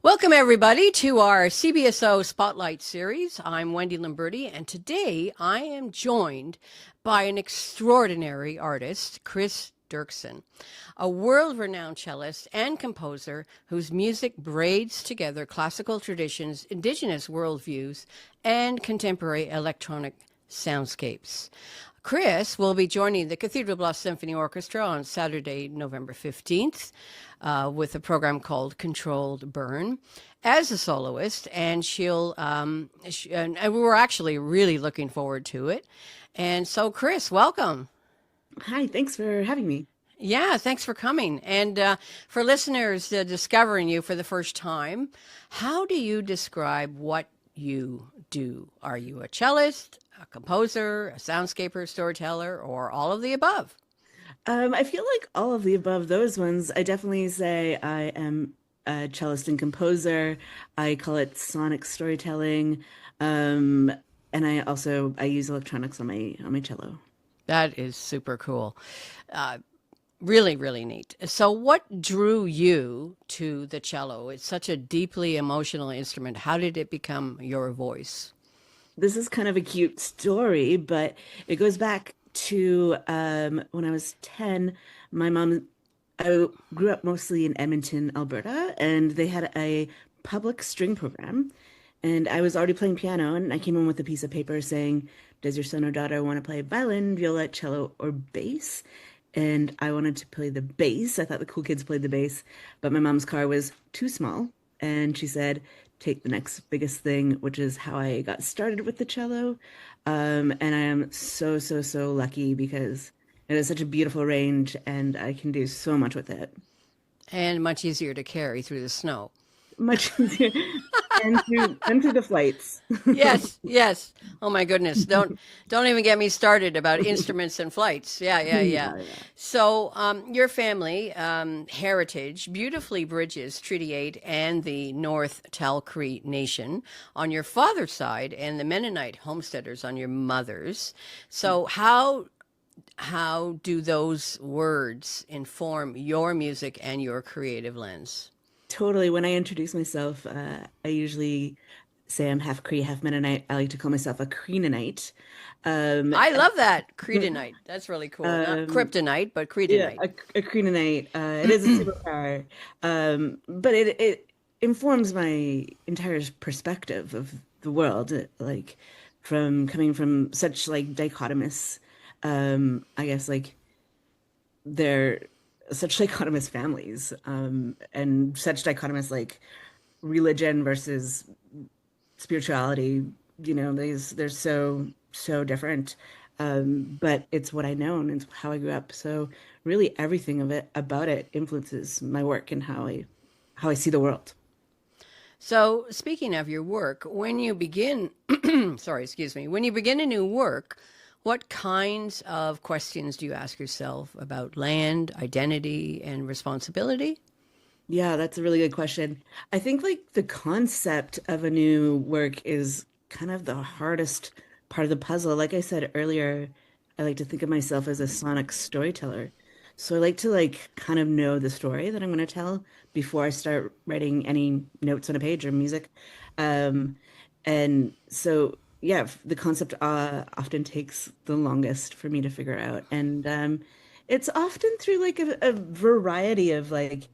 Welcome, everybody, to our CBSO Spotlight series. I'm Wendy Limberti, and today I am joined by an extraordinary artist, Cris Derksen, a world-renowned cellist and composer whose music braids together classical traditions, indigenous worldviews, and contemporary electronic soundscapes. Cris will be joining the Cathedral Bluffs Symphony Orchestra on Saturday, November 15th, with a program called Controlled Burn as a soloist. And and we're actually really looking forward to it. And so, Cris, welcome. Hi, thanks for having me. Yeah, thanks for coming. And for listeners discovering you for the first time, how do you describe what you do? Are you a cellist, a composer, a soundscaper, storyteller, or all of the above? I feel like all of the above those ones, I definitely say I am a cellist and composer. I call it sonic storytelling. Um, and I use electronics on my cello. That is super cool. Uh, Really, really neat. So, what drew you to the cello? It's such a deeply emotional instrument. How did it become your voice? This is kind of a cute story, but it goes back to when I was 10. My mom, I grew up mostly in Edmonton, Alberta, and they had a public string program. And I was already playing piano, and I came home with a piece of paper saying, "Does your son or daughter want to play violin, viola, cello, or bass?" And I wanted to play the bass. I thought the cool kids played the bass, but my mom's car was too small. And she said, take the next biggest thing, which is how I got started with the cello. And I am so, so, so lucky because it is such a beautiful range and I can do so much with it. And much easier to carry through the snow. Much easier and through the flights. Yes, yes. Oh my goodness. Don't even get me started about instruments and flights. Yeah, yeah, yeah. Yeah, yeah. So, your family heritage beautifully bridges Treaty 8 and the North Talcree Nation on your father's side and the Mennonite homesteaders on your mother's. So, how do those words inform your music and your creative lens? Totally. When I introduce myself, I usually say I'm half Cree, half Mennonite. I like to call myself a Creenanite. Um, I love that. Creedonite. That's really cool. Not um, kryptonite, but yeah, creedonite. a Creenanite. It is a superpower, but it informs my entire perspective of the world. Like from coming from such like dichotomous, I guess like they're such dichotomous families, and such dichotomous like religion versus spirituality. They're so different. But it's what I know and it's how I grew up. So really everything of it about it influences my work and how I see the world. So, speaking of your work, when you begin, sorry, excuse me, when you begin a new work, what kinds of questions do you ask yourself about land, identity, and responsibility? Yeah, that's a really good question. I think like the concept of a new work is kind of the hardest part of the puzzle. Like I said earlier, I like to think of myself as a sonic storyteller. So I like to like kind of know the story that I'm going to tell before I start writing any notes on a page or music. Um, and so yeah, the concept often takes the longest for me to figure out. And it's often through like a variety of like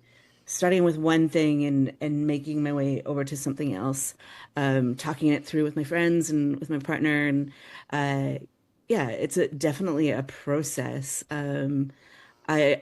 starting with one thing and making my way over to something else, talking it through with my friends and with my partner, and uh, yeah, definitely a process. I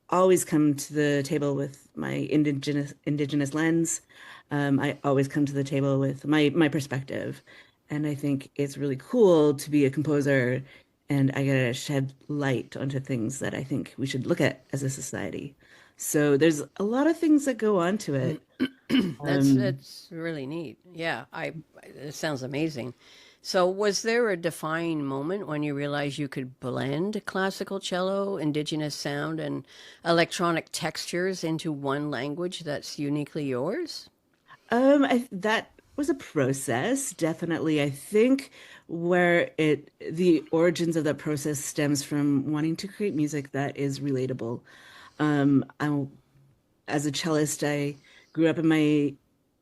always come to the table with my indigenous lens. I always come to the table with my perspective, and I think it's really cool to be a composer, and I get to shed light onto things that I think we should look at as a society. So there's a lot of things that go on to it. Um, That's really neat. Yeah, it sounds amazing. So, was there a defining moment when you realized you could blend classical cello, indigenous sound, and electronic textures into one language that's uniquely yours? that was a process, definitely. I think where the origins of that process stems from wanting to create music that is relatable. I As a cellist, I grew up in my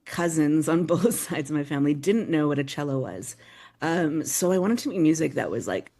cousins on both sides of my family didn't know what a cello was. So I wanted to make music that was like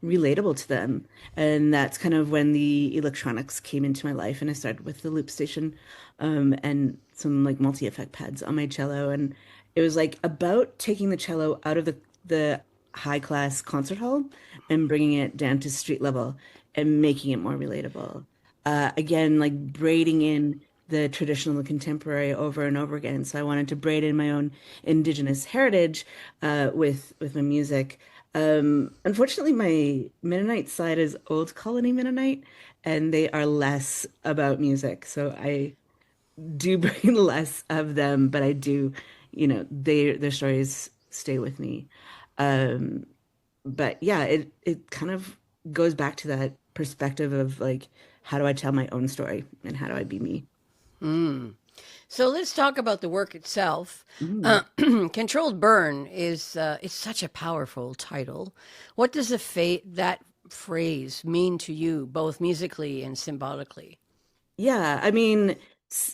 relatable to them. And that's kind of when the electronics came into my life. And I started with the loop station, and some like multi-effect pads on my cello. And it was like about taking the cello out of the high class concert hall and bringing it down to street level and making it more relatable. Again, like braiding in the traditional and contemporary over and over again. So I wanted to braid in my own Indigenous heritage with my music. Unfortunately, my Mennonite side is old colony Mennonite, and they are less about music. So I do bring less of them, but I do, their stories stay with me. Um, but yeah, it kind of goes back to that perspective of like, how do I tell my own story and how do I be me? So let's talk about the work itself. Mm. Controlled Burn is it's such a powerful title. What does that phrase mean to you, both musically and symbolically? Yeah, I mean,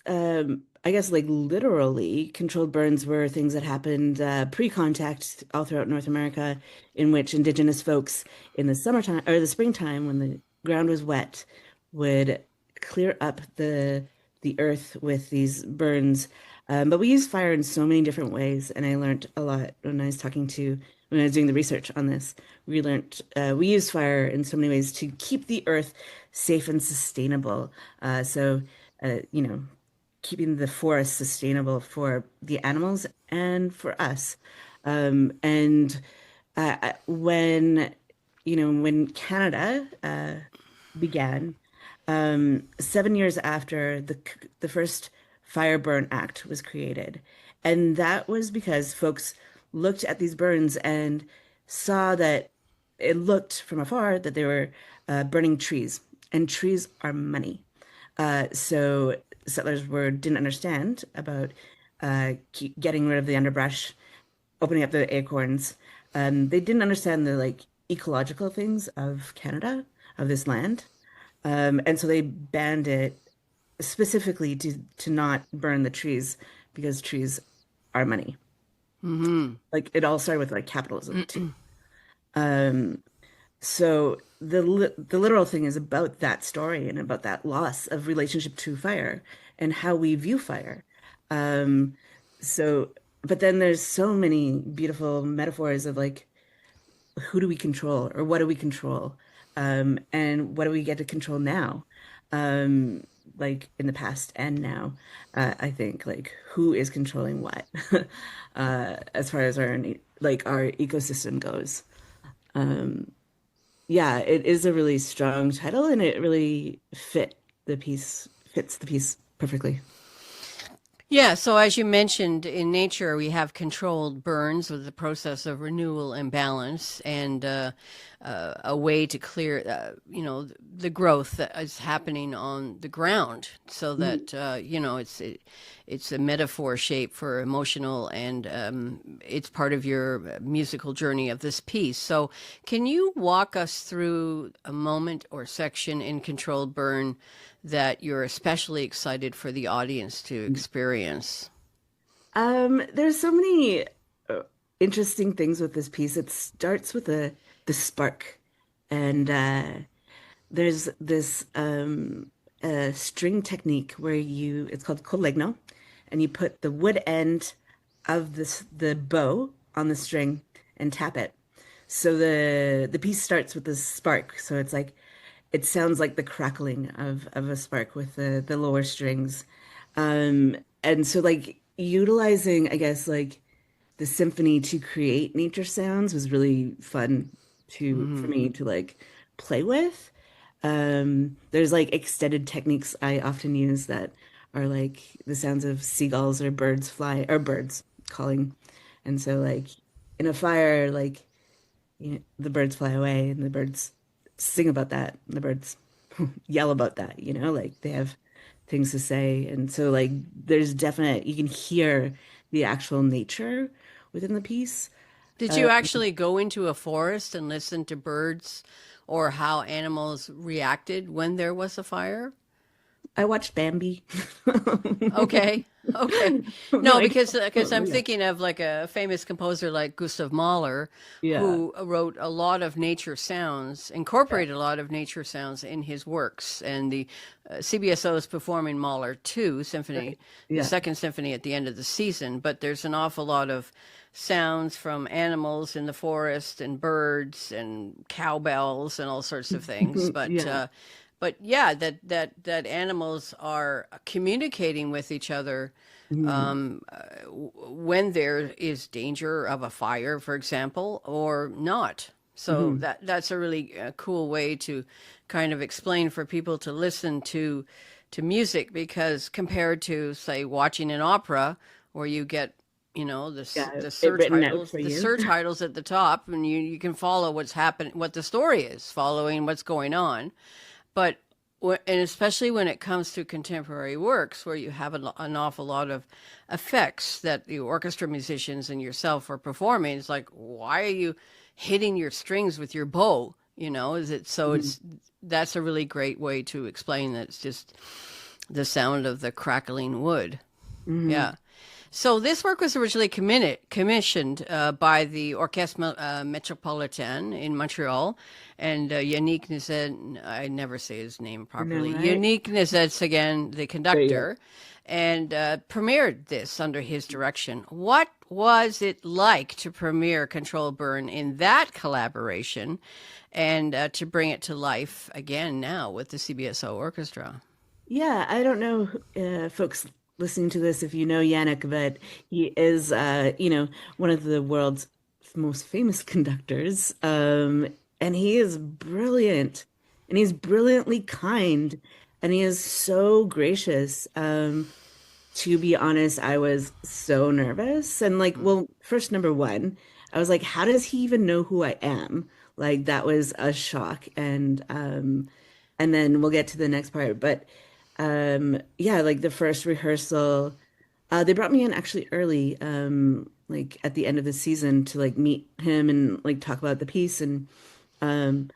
I guess like literally, controlled burns were things that happened pre-contact all throughout North America, in which Indigenous folks in the summertime or the springtime, when the ground was wet, would clear up the earth with these burns. But we use fire in so many different ways, and I learned a lot when I was doing the research on this. We use fire in so many ways to keep the earth safe and sustainable. So, you know, keeping the forest sustainable for the animals and for us. And when, when Canada began, 7 years after the first Fire Burn Act was created. And that was because folks looked at these burns and saw that it looked from afar that they were burning trees, and trees are money. So settlers didn't understand about getting rid of the underbrush, opening up the acorns. They didn't understand the like ecological things of Canada, of this land. And so they banned it specifically to not burn the trees because trees are money. Like it all started with like capitalism too. Um, so the literal thing is about that story and about that loss of relationship to fire and how we view fire. Um, so, but then there's so many beautiful metaphors of like who do we control or what do we control? And what do we get to control now? Um, like in the past and now, I think like who is controlling what, as far as our ecosystem goes. Um, yeah, it is a really strong title and it really fits the piece perfectly. Yeah, so as you mentioned, in nature, we have controlled burns with the process of renewal and balance, and a way to clear, the growth that is happening on the ground, so Mm. that it's a metaphor shape for emotional, and it's part of your musical journey of this piece. So, can you walk us through a moment or section in Controlled Burn that you're especially excited for the audience to experience? There's so many uh, interesting things with this piece. It starts with the spark, and there's this string technique where it's called collegno, and you put the wood end of the bow on the string and tap it. So the piece starts with this spark. So it's like it sounds like the crackling of a spark with the lower strings. And so like utilizing, I guess, like the symphony to create nature sounds was really fun for Hmm. me to like play with. There's like extended techniques I often use that are like the sounds of seagulls or birds calling. And so like in a fire, like the birds fly away and the birds sing about that. And the birds yell about that, like they have things to say. And so like you can hear the actual nature within the piece. Did Uh, you actually go into a forest and listen to birds or how animals reacted when there was a fire? I watched Bambi. Okay. Okay. No, Like, because oh, I'm yeah. thinking of like a famous composer like Gustav Mahler, Yeah. who wrote a lot of nature sounds, Yeah. incorporated a lot of nature sounds in his works. And the CBSO is performing Mahler 2 Symphony, Right. the Yeah. second symphony at the end of the season. But there's an awful lot of sounds from animals in the forest and birds and cowbells and all sorts of things. Yeah. But yeah, that animals are communicating with each other Mhm. when there is danger of a fire, for example, or not. So Mhm. that's a really cool way to kind of explain for people to listen to music, because compared to, say, watching an opera where you get, you know, Yeah. the It written out for the you. surtitles at the top, and you can follow what's happening, what the story is, following what's going on. But and especially when it comes to contemporary works where you have an awful lot of effects that the orchestra musicians and yourself are performing, it's like, why are you hitting your strings with your bow? You know, is it so? Mhm. It's That's a really great way to explain that it's just the sound of the crackling wood. Mhm. Yeah. So this work was originally commissioned by the Orchestre Metropolitain in Montreal, and Yannick Nizet, I never say his name I know, properly, right? Yannick Nizet's again, the But yeah. conductor, and premiered this under his direction. What was it like to premiere Control Burn in that collaboration, and to bring it to life again now with the CBSO Orchestra? Yeah, I don't know, folks listening to this if you know Yannick, but he is, one of the world's most famous conductors. And he is brilliant, and he's brilliantly kind, and he is so gracious. To be honest, I was so nervous. And like, Mm. well, first, number one, I was like, how does he even know who I am? Like that was a shock. And then we'll get to the next part. But yeah, like the first rehearsal, they brought me in actually early, like at the end of the season to like meet him and like talk about the piece. And um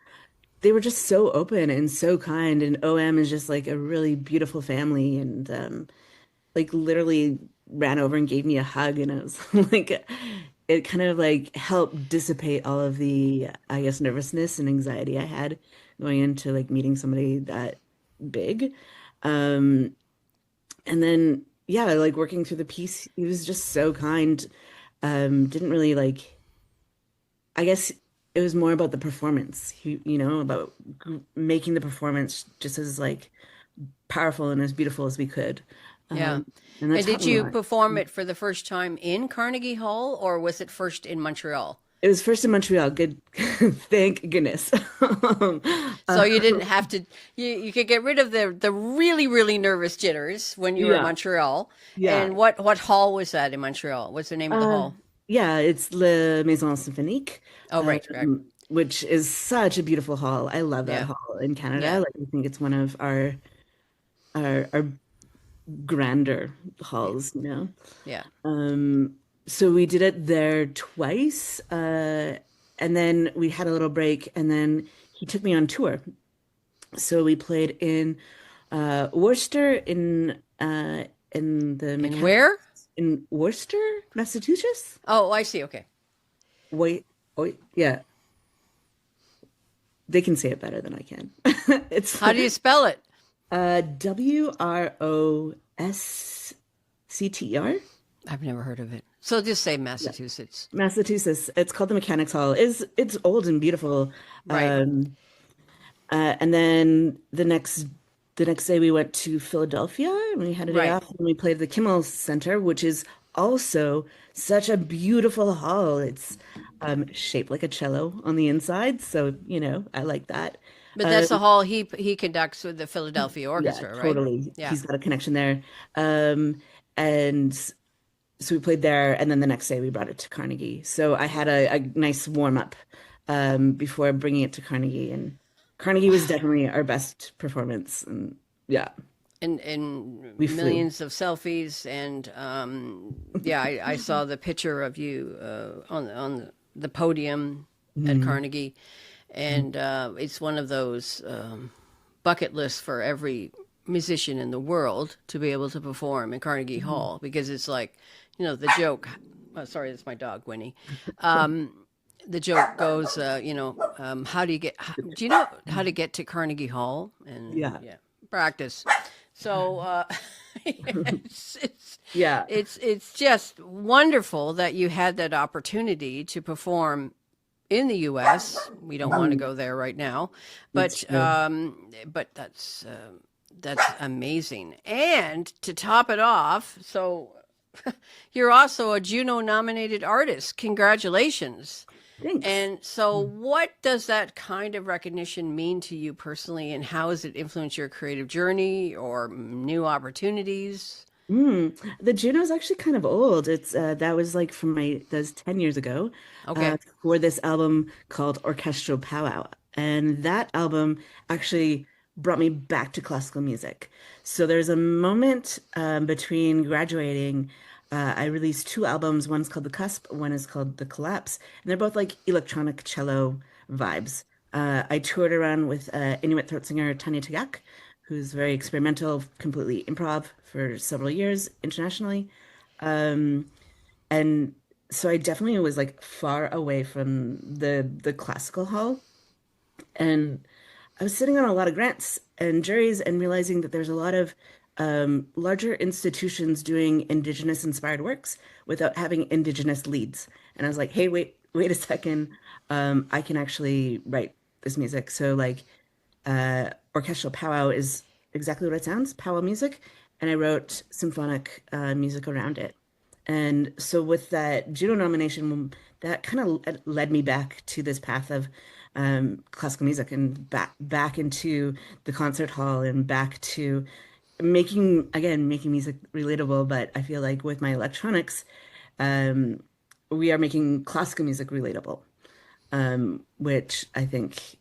they were just so open and so kind. And OM is just like a really beautiful family. And like literally ran over and gave me a hug, and it was like it kind of like helped dissipate all of the, I guess, nervousness and anxiety I had going into like meeting somebody that big. Um and then yeah, like working through the piece, he was just so kind. Didn't really like, I guess it was more about the performance. About making the performance just as like powerful and as beautiful as we could. Yeah. Um, and that And taught did me a you lot. perform it for the first time in Carnegie Hall, or was it first in Montreal? It was first in Montreal. Good, thank goodness. So Uh, you didn't have to, you could get rid of the really, really nervous jitters when you were in yeah, Montreal. yeah, And what hall was that in Montreal? What's the name of the uh, hall? yeah. It's Le Maison Symphonique, Oh, right, right. which is such a beautiful hall. I love that Yeah. hall in Canada. Yeah. Like, I think it's one of our grander Yeah. halls. Yeah. So we did it there twice, and then we had a little break, and then he took me on tour. So we played in Worcester, in the In mechanic where? in Worcester, Massachusetts. Oh, I see. Okay. Wait, wait, yeah, they can say it better than I can. It's How do you spell it? Worcester. I've never heard of it. So just say Yeah, Massachusetts. Massachusetts. It's called the Mechanics Hall. It's old and beautiful. Right. Um, and then the next day we went to Philadelphia and we had a day Right. off and we played the Kimmel Center, which is also such a beautiful hall. It's shaped like a cello on the inside, so I like that. But Uh, that's the hall he conducts with the Philadelphia yeah, Orchestra, right? totally. Yeah. He's got a connection there. And so we played there, and then the next day we brought it to Carnegie. So I had a nice warm up before bringing it to Carnegie, and Carnegie was definitely our best performance. And yeah, And we flew. millions of selfies, and yeah, I saw the picture of you on the podium at Mhm. Carnegie, and it's one of those bucket lists for every musician in the world to be able to perform in Carnegie Hall, because it's like, the joke. Oh, sorry, that's my dog, Winnie. The joke goes, how do you get? Do you know how to get to Carnegie Hall? And Yeah. yeah, practice. So it's Yeah. it's just wonderful that you had that opportunity to perform in the U.S. We don't want to go there right now, It's but true. that's amazing. And to top it off, so you're also a Juno-nominated artist. Congratulations. Thanks. And so, what does that kind of recognition mean to you personally, and how has it influenced your creative journey or new opportunities? The Juno's actually kind of old. It's that was like that was 10 years ago, Okay. for this album called Orchestral Powwow. And that album actually brought me back to classical music. So there's a moment between graduating. I released two albums. One's called The Cusp, one is called The Collapse, and they're both like electronic cello vibes. I toured around with Inuit throat singer Tanya Tagaq, who's very experimental, completely improv for several years internationally. Um, and so I definitely was like far away from the classical hall. And I was sitting on a lot of grants and juries and realizing that there's a lot of larger institutions doing Indigenous inspired works without having Indigenous leads. And I was like, hey, wait a second. I can actually write this music. So like orchestral powwow is exactly what it sounds, powwow music, and I wrote symphonic music around it. And so with that Juno nomination, that kind of led me back to this path of classical music and back into the concert hall and back to making music relatable. But I feel like with my electronics, um, we are making classical music relatable, which I think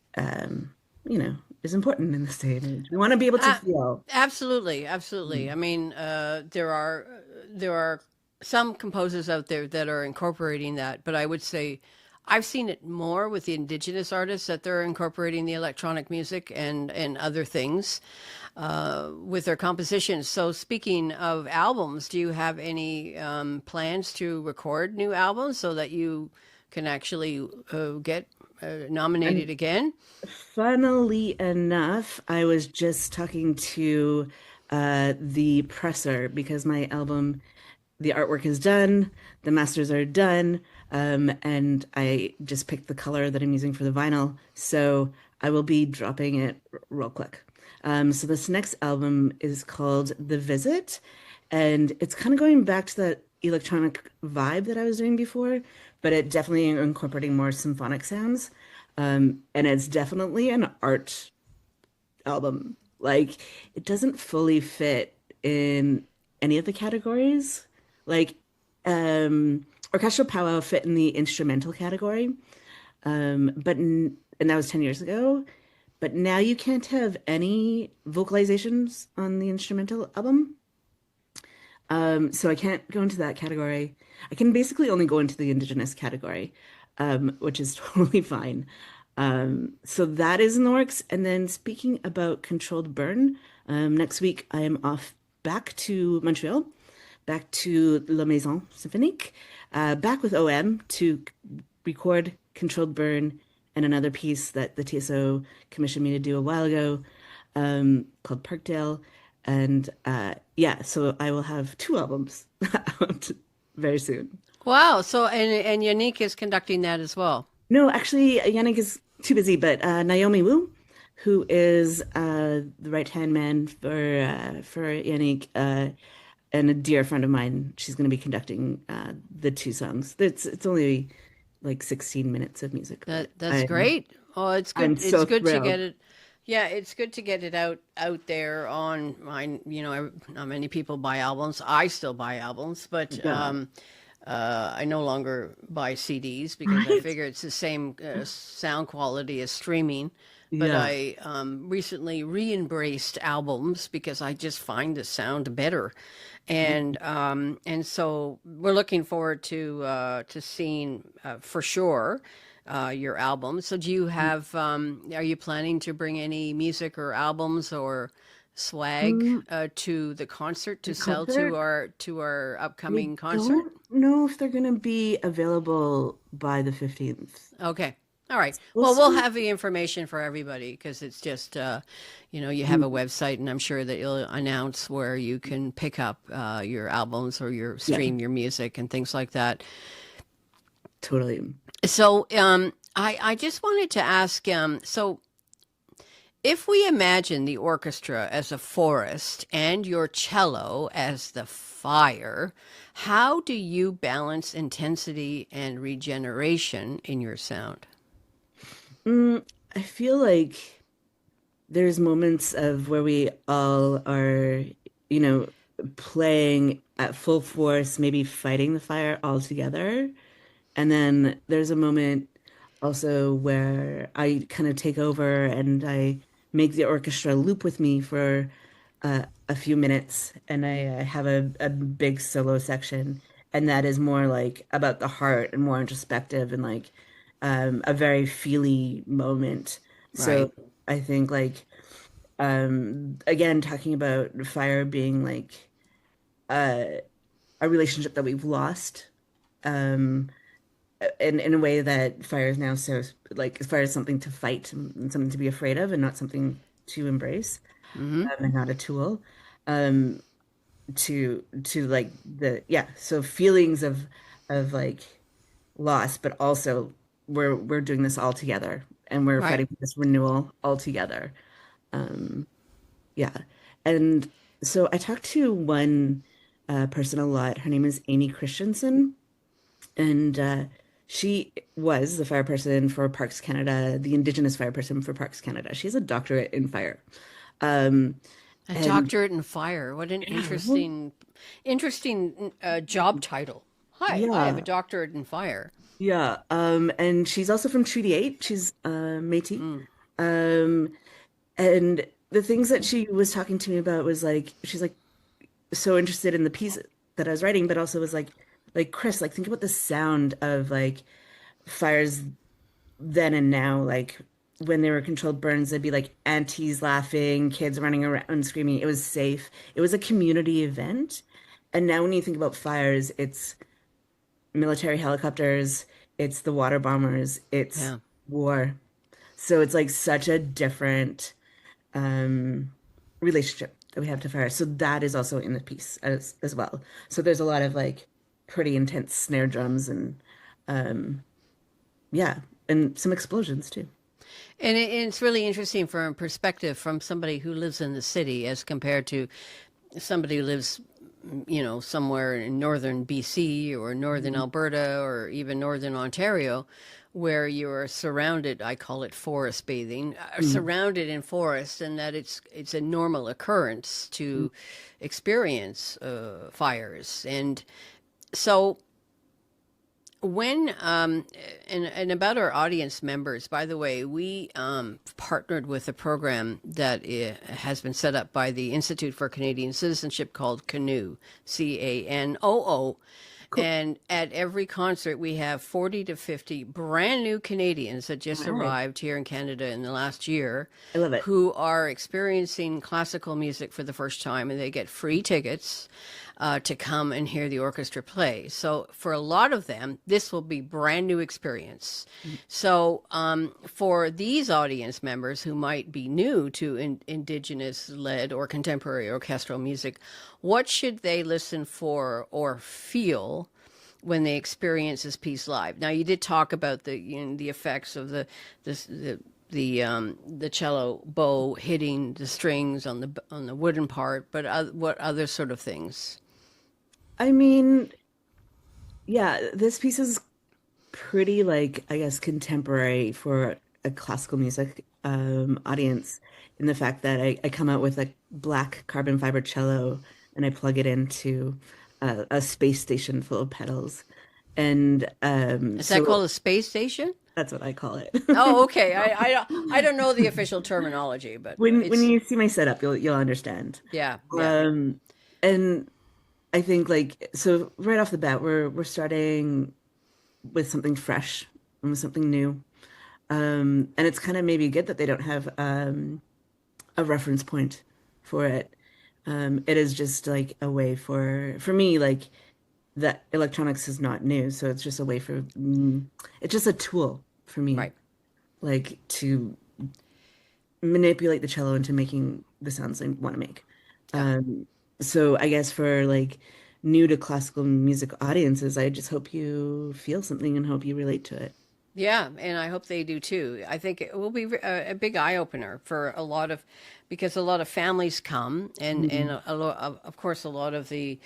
is important in this day and age. We want to be able to Uh, feel. Absolutely, absolutely. I mean, there are some composers out there that are incorporating that, but I would say I've seen it more with the Indigenous artists that they're incorporating the electronic music and other things with their compositions. So, speaking of albums, do you have any plans to record new albums so that you can actually get nominated And again? funnily enough, I was just talking to the presser because my album, the artwork is done, the masters are done, and I just picked the color that I'm using for the vinyl. So I will be dropping it real quick. So this next album is called The Visit, and it's kind of going back to that electronic vibe that I was doing before, but it definitely incorporating more symphonic sounds. And it's definitely an art album. Like it doesn't fully fit in any of the categories. Like orchestral powwow fit in the instrumental category. And that was 10 years ago. But now you can't have any vocalizations on the instrumental album. So I can't go into that category. I can basically only go into the Indigenous category, which is totally fine. So that is in the works. And then speaking about controlled burn, next week I am off back to Montreal, back to La Maison Symphonique, back with OM to record controlled burn and another piece that the TSO commissioned me to do a while ago, called Parkdale. And yeah, so I will have two albums out very soon. Wow. So, and Yannick is conducting that as well. No, actually, Yannick is too busy, but Naomi Wu, who is the right-hand man for Yannick, and a dear friend of mine, she's going to be conducting the two songs. It's only like 16 minutes of music, but That's great. Oh, it's I'm good. It's so good to get thrilled. it. Yeah, it's good to get it out there on mine. Not many people buy albums. I still buy albums, but Yeah. I no longer buy CDs because I Right? figure it's the same sound quality as streaming. But Yeah. I recently re-embraced albums because I just find the sound better, and so we're looking forward to seeing for sure your album. So do you have? Are you planning to bring any music or albums or swag Um, to the concert to the sell concert, to our I upcoming concert? don't know if they're going to be available by the 15th. Okay. All right. Well, Supposed we'll to have the information for everybody because it's just, you have a be, website, and I'm sure that you'll announce where you can pick up your albums or your yeah, stream your music and things like that. totally. So, I just wanted to ask, so if we imagine the orchestra as a forest and your cello as the fire, how do you balance intensity and regeneration in your sound? I feel like there's moments of where we all are, you know, playing at full force, maybe fighting the fire all together. And then there's a moment also where I kind of take over and I make the orchestra loop with me for a few minutes, and I have a big solo section, and that is more like about the heart and more introspective and like a very feely moment. Right. So I think like again talking about fire being like uh, a relationship that we've lost. Um, in a way that fire is now so like fire is something to fight and something to be afraid of and not something to embrace, Mm-hmm. and not a tool, um to like the yeah, so feelings of like loss, but also we're doing this all together and we're Right. fighting for this renewal all together. Yeah. And so I talked to one person a lot. Her name is Amy Christensen. And she was the fire person for Parks Canada, the Indigenous fire person for Parks Canada. She has a doctorate in fire. Um, A and doctorate in fire. What an yeah, well, interesting job title. Hi, I have a yeah, doctorate in fire. yeah. And she's also from Treaty 8. She's Métis. Mm. Um, and the things that she was talking to me about was like, she's like so interested in the piece that I was writing, but also was like Chris, like think about the sound of like fires then and now, like when they were controlled burns, there'd be like aunties laughing, kids running around screaming. It was safe. It was a community event. And now when you think about fires, it's military helicopters, it's the water bombers, it's Yeah. war. So it's like such a different um relationship that we have to fire. So that is also in the piece as well. So there's a lot of like pretty intense snare drums and um yeah, and some explosions too. And it's really interesting from a perspective from somebody who lives in the city as compared to somebody who lives, somewhere in northern BC or northern Mhm. Alberta or even northern Ontario, where you're surrounded. I call it forest bathing, Mm. surrounded in forest, and that it's a normal occurrence to experience fires. And so when and about our audience members, by the way, we partnered with a program that has been set up by the Institute for Canadian Citizenship called Canoo, CANOO. Cool. And at every concert, we have 40 to 50 brand new Canadians that All just right. arrived here in Canada in the last year I love it. who are experiencing classical music for the first time, and they get free tickets to come and hear the orchestra play. So for a lot of them, this will be brand new experience. So for these audience members who might be new to Indigenous led or contemporary orchestral music, what should they listen for or feel when they experience this piece live? Now, you did talk about the effects of the cello bow hitting the strings on the wooden part, but what other sort of things? I mean, yeah, this piece is pretty like I guess contemporary for a classical music audience in the fact that I come out with a black carbon fiber cello and I plug it into a space station full of pedals. And Is that so called a space station? that's what I call it. Oh, okay. I don't know the official terminology, but When it's you see my setup, you'll understand. yeah, yeah. Um, and I think like so right off the bat, we're starting with something fresh and with something new. And it's kind of maybe good that they don't have a reference point for it. It is just like a way for me, like that electronics is not new, so it's just a way for it's just a tool for me, Right. like to manipulate the cello into making the sounds I want to make. Yeah. Um, so I guess for like new to classical music audiences, I just hope you feel something and hope you relate to it. Yeah, and I hope they do too. I think it will be a big eye opener for a lot of, because a lot of families come, and Mhm. of course a lot of the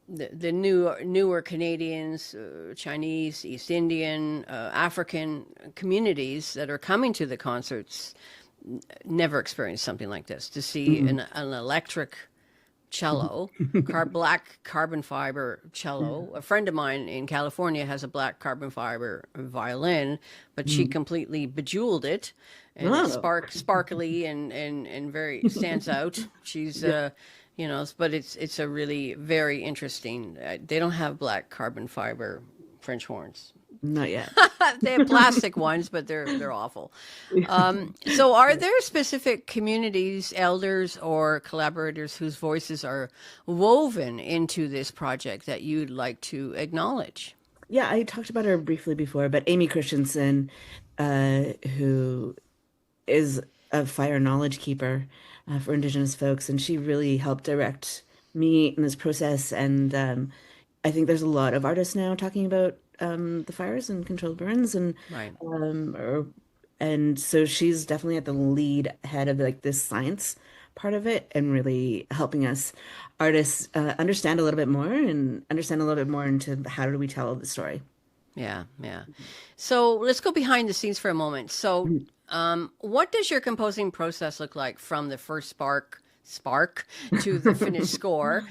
newer Canadians, Chinese, East Indian, African communities that are coming to the concerts never experienced something like this. To see Mhm. an electric cello, black carbon fiber cello. A friend of mine in California has a black carbon fiber violin, but she Mhm. completely bejeweled it, and it's Oh, sparkly and very stands out. She's yeah, but it's a really very interesting. They don't have black carbon fiber French horns. not yet. They have plastic ones, but they're awful. So, are there specific communities, elders, or collaborators whose voices are woven into this project that you'd like to acknowledge? Yeah, I talked about her briefly before, but Amy Christensen, who is a fire knowledge keeper for Indigenous folks, and she really helped direct me in this process. And I think there's a lot of artists now talking about the fires and controlled burns, Right. um, or, and so she's definitely at the lead head of like this science part of it, and really helping us artists understand a little bit more and understand a little bit more into how do we tell the story. Yeah, yeah. So let's go behind the scenes for a moment. So, what does your composing process look like from the first spark to the finished score?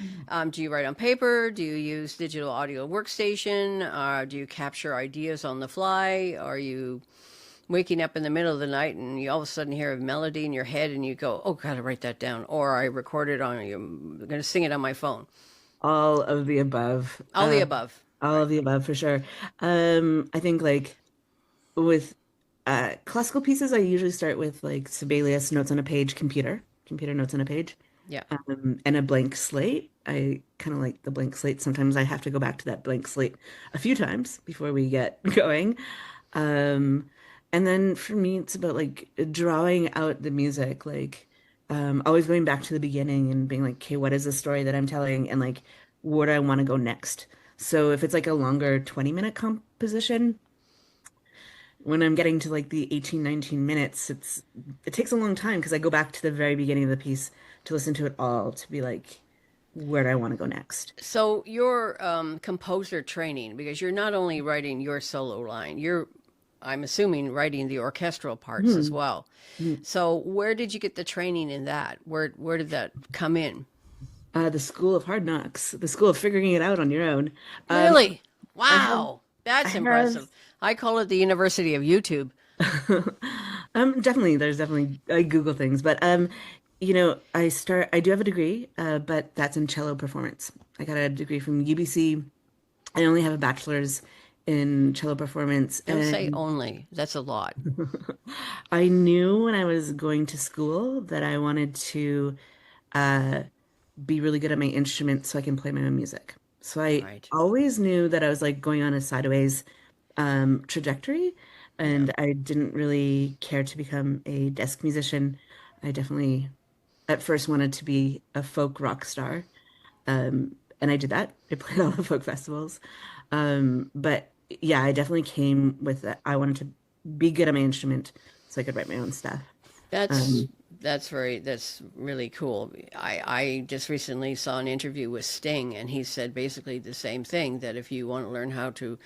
Do you write on paper? Do you use digital audio workstation? Do you capture ideas on the fly? Are you waking up in the middle of the night and you all of a sudden hear a melody in your head and you go, "Oh, gotta write that down," or I recorded on, I'm going to sing it on my phone. All of the above. All the above. All Right. of the above for sure. I think like with classical pieces, I usually start with like Sibelius notes on a page, computer notes on a page, Yeah. and a blank slate. I kind of like the blank slate. Sometimes I have to go back to that blank slate a few times before we get going. Um, and then for me, it's about like drawing out the music, like always going back to the beginning and being like, okay, what is the story that I'm telling, and like where do I want to go next? So if it's like a longer 20-minute composition, when I'm getting to like the 18, 19 minutes, it takes a long time because I go back to the very beginning of the piece to listen to it all to be like, where do I want to go next? So your composer training, because you're not only writing your solo line, you're, I'm assuming, writing the orchestral parts as Hmm. well. So where did you get the training in that? Where did that come in? The School of Hard Knocks, the school of figuring it out on your own. Um, Really? I have, Wow, I that's have, impressive. I call it the University of YouTube. definitely, there's definitely, I Google things, but, I do have a degree, but that's in cello performance. I got a degree from UBC. I only have a bachelor's in cello performance, Don't say and only. That's a lot. I knew when I was going to school that I wanted to uh, be really good at my instrument so I can play my own music. So I Right. always knew that I was like going on a sideways trajectory, Yeah. and I didn't really care to become a desk musician. I definitely at first wanted to be a folk rock star, and I did that. I played all the folk festivals. But yeah, I definitely came with that. I wanted to be good at my instrument so I could write my own stuff. That's Um, that's really cool. I just recently saw an interview with Sting, and he said basically the same thing, that if you want to learn how to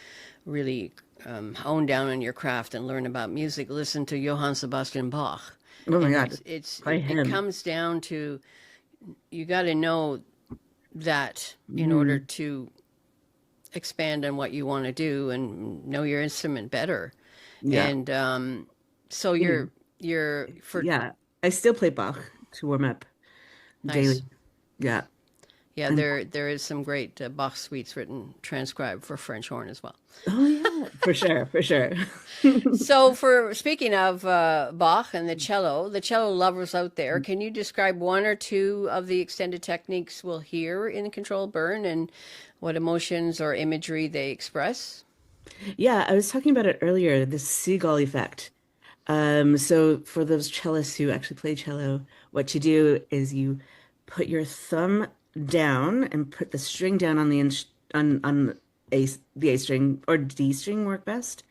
really hone down on your craft and learn about music, listen to Johann Sebastian Bach. oh my And God, by it him. comes down to, you got to know that in order Mm, to expand on what you want to do and know your instrument better. yeah. And so You know, you're for yeah. I still play Bach to warm up nice. daily. Yeah. Yeah, And there is some great Bach suites written transcribed for French horn as well. oh yeah. For sure, for sure. So, for speaking of Bach and the cello lovers out there, can you describe one or two of the extended techniques we'll hear in Controlled Burn and what emotions or imagery they express? Yeah, I was talking about it earlier, the seagull effect. So for those cellists who actually play cello, what you do is you put your thumb down and put the string down on the on the A string or D string work best.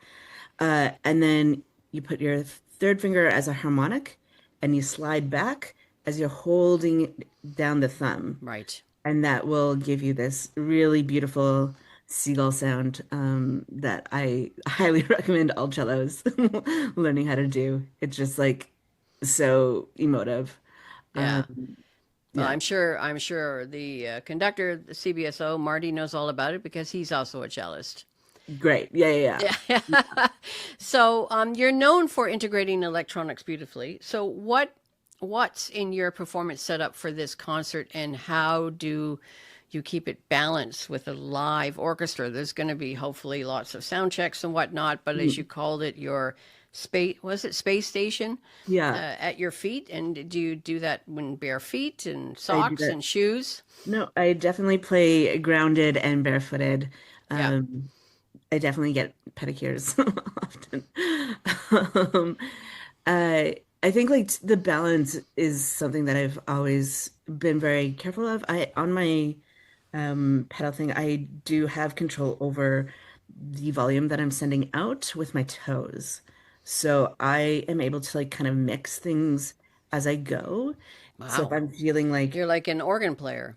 And then you put your third finger as a harmonic and you slide back as you're holding down the thumb. Right. And that will give you this really beautiful seagull sound that I highly recommend all cellos learning how to do. It's just like so emotive. Yeah. Well, Yeah, I'm sure the conductor, the CBSO, Marty knows all about it because he's also a cellist. great. Yeah, yeah, Yeah. So, you're known for integrating electronics beautifully. So, what's in your performance setup for this concert, and how do you keep it balanced with a live orchestra? There's going to be hopefully lots of sound checks and whatnot, but as yeah. you called it, your space was it space station Yeah, at your feet, and do you do that when bare feet and I do socks that. and shoes? No, I definitely play grounded and barefooted. Yeah. Um, I definitely get pedicures often. Um, I think like the balance is something that I've always been very careful of. I on my pedal thing, I do have control over the volume that I'm sending out with my toes. So I am able to like kind of mix things as I go. So if Wow. I'm feeling like You're like an organ player.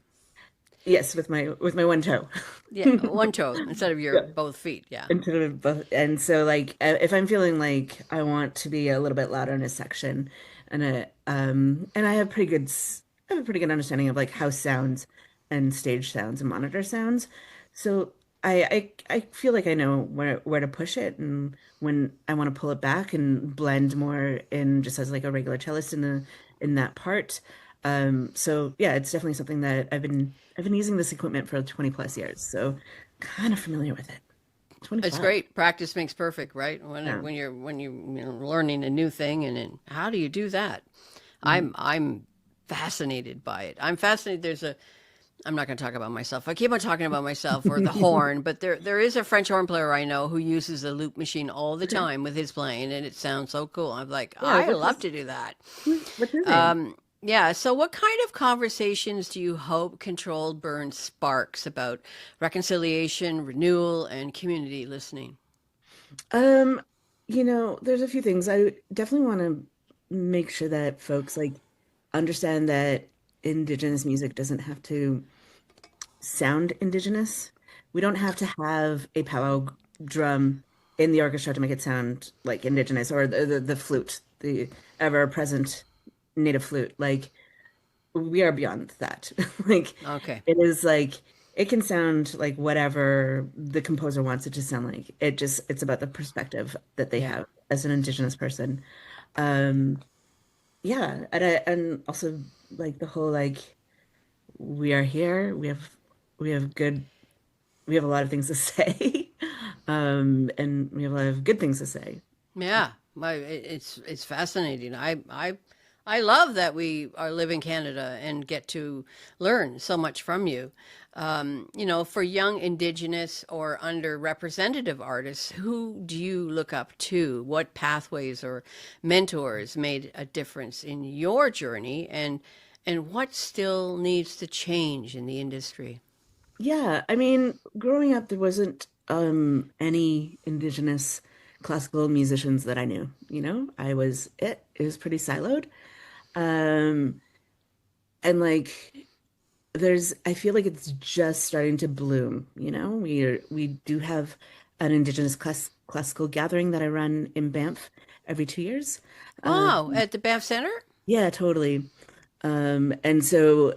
yes, with my one toe. Yeah, one toe instead of your Yeah. both feet. Yeah. Into the both, and so like if I'm feeling like I want to be a little bit louder in a section, and I have I have a pretty good understanding of like house sounds and stage sounds and monitor sounds, so I feel like I know where to push it and when I want to pull it back and blend more in just as like a regular cellist in that part. So yeah, it's definitely something that I've been using this equipment for 20 plus years, so kind of familiar with it. It's 25. great. Practice makes perfect, right? Yeah. When you're learning a new thing, and then how do you do that? Mhm. I'm fascinated by it. I'm fascinated. I'm not going to talk about myself. I keep on talking about myself or the horn, but there is a French horn player I know who uses a loop machine all the Okay. time with his playing, and it sounds so cool. I'm like, Yeah, I love to do that. what's his name? Yeah. So, what kind of conversations do you hope Controlled Burn sparks about reconciliation, renewal, and community listening? Um, there's a few things. I definitely want to make sure that folks like understand that Indigenous music doesn't have to sound Indigenous. We don't have to have a powwow drum in the orchestra to make it sound like Indigenous or the flute, the ever present native flute. Like we are beyond that. Like Okay. it is like it can sound like whatever the composer wants it to sound like. It's about the perspective that they Yeah. have as an Indigenous person. Um, yeah, and also like the whole like we are here, we have good we have a lot of things to say. And we have a lot of good things to say. Yeah, it's fascinating. I love that we are live in Canada and get to learn so much from you. For young Indigenous or underrepresented artists, who do you look up to? What pathways or mentors made a difference in your journey, and what still needs to change in the industry? Yeah, I mean, growing up, there wasn't any indigenous classical musicians that I knew. It was pretty siloed. Um, and like I feel like it's just starting to bloom, we do have an indigenous classical gathering that I run in Banff every 2 years. Wow, at the Banff Center? Yeah, totally. And so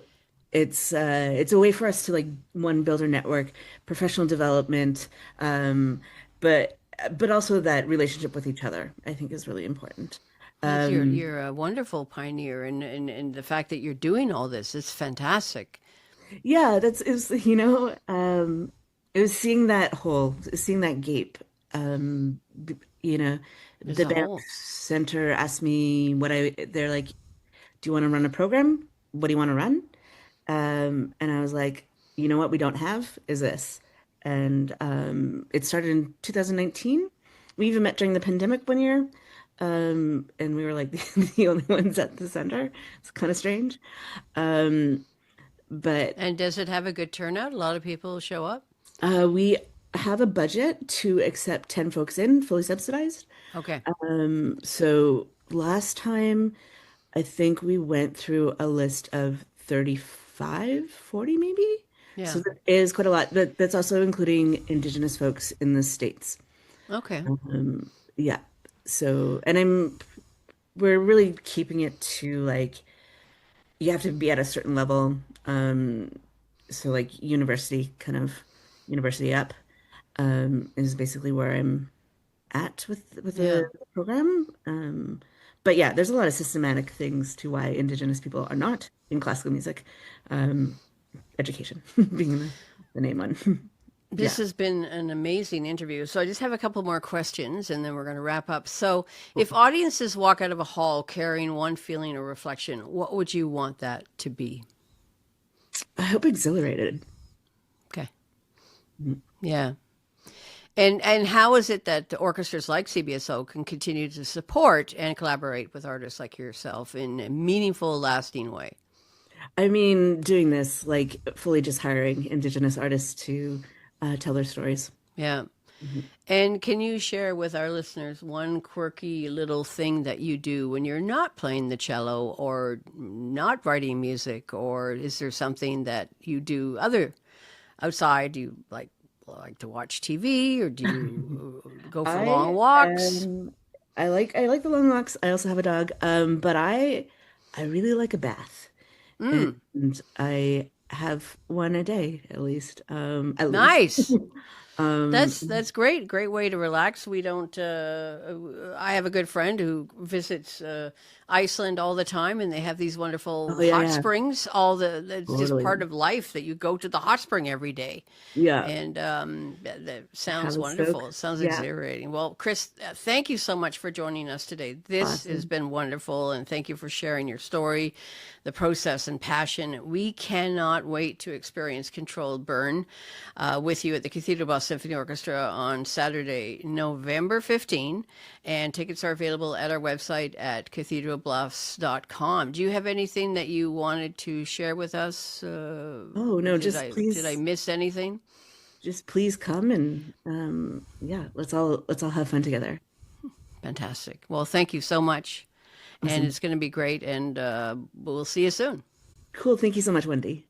it's a way for us to like one build our network, professional development, but but also that relationship with each other, I think is really important. That's Um, you're a wonderful pioneer, and the fact that you're doing all this is fantastic. yeah, it was seeing that hole, seeing that gape, You know, There's the a band whole. center asked me they're like, do you want to run a program? What do you want to run? And I was like, you know what we don't have is this. And it started in 2019. We even met during the pandemic one year. And we were like the only ones at the center. It's kind of strange. Um, but And does it have a good turnout? A lot of people show up? we have a budget to accept 10 folks in, fully subsidized. Okay. So last time, I think we went through a list of 35, 40 maybe. So Yeah. that is quite a lot, but that's also including Indigenous folks in the States. Okay. Yeah. So, and we're really keeping it to like, you have to be at a certain level. Um, so like university up, is basically where I'm at with Yeah. the program. But yeah, there's a lot of systematic things to why Indigenous people are not in classical music. Um, Education being the main one. This Yeah. has been an amazing interview. So I just have a couple more questions and then we're going to wrap up. So, if audiences walk out of a hall carrying one feeling or reflection, what would you want that to be? I hope exhilarated. Okay. Yeah. And how is it that the orchestras like CBSO can continue to support and collaborate with artists like yourself in a meaningful, lasting way? I mean, doing this, like fully just hiring Indigenous artists to tell their stories. Yeah. Mhm. And can you share with our listeners one quirky little thing that you do when you're not playing the cello or not writing music? Or is there something that you do other outside? Do you like to watch TV or do you go for long I walks? I like the long walks. I also have a dog. But I really like a bath. Mm. And I have one a day at least. At least. Nice. Um, That's great. Great way to relax. We don't. I have a good friend who visits Iceland all the time, and they have these oh wonderful yeah, hot yeah, springs. All the It's just totally. part of life that you go to the hot spring every day, Yeah. and that Have sounds a wonderful. soak. It sounds Yeah. exhilarating. Well, Chris, thank you so much for joining us today. This has Awesome. been wonderful, and thank you for sharing your story, the process, and passion. We cannot wait to experience Controlled Burn with you at the Cathedral Bluffs Symphony Orchestra on Saturday, November 15. And tickets are available at our website at cathedralbluffs.com. Do you have anything that you wanted to share with us? Oh no, Did I miss anything? just please come and yeah, let's all have fun together. Fantastic. Well, thank you so much. And Awesome. it's going to be great. And we'll see you soon. Cool. Thank you so much, Wendy.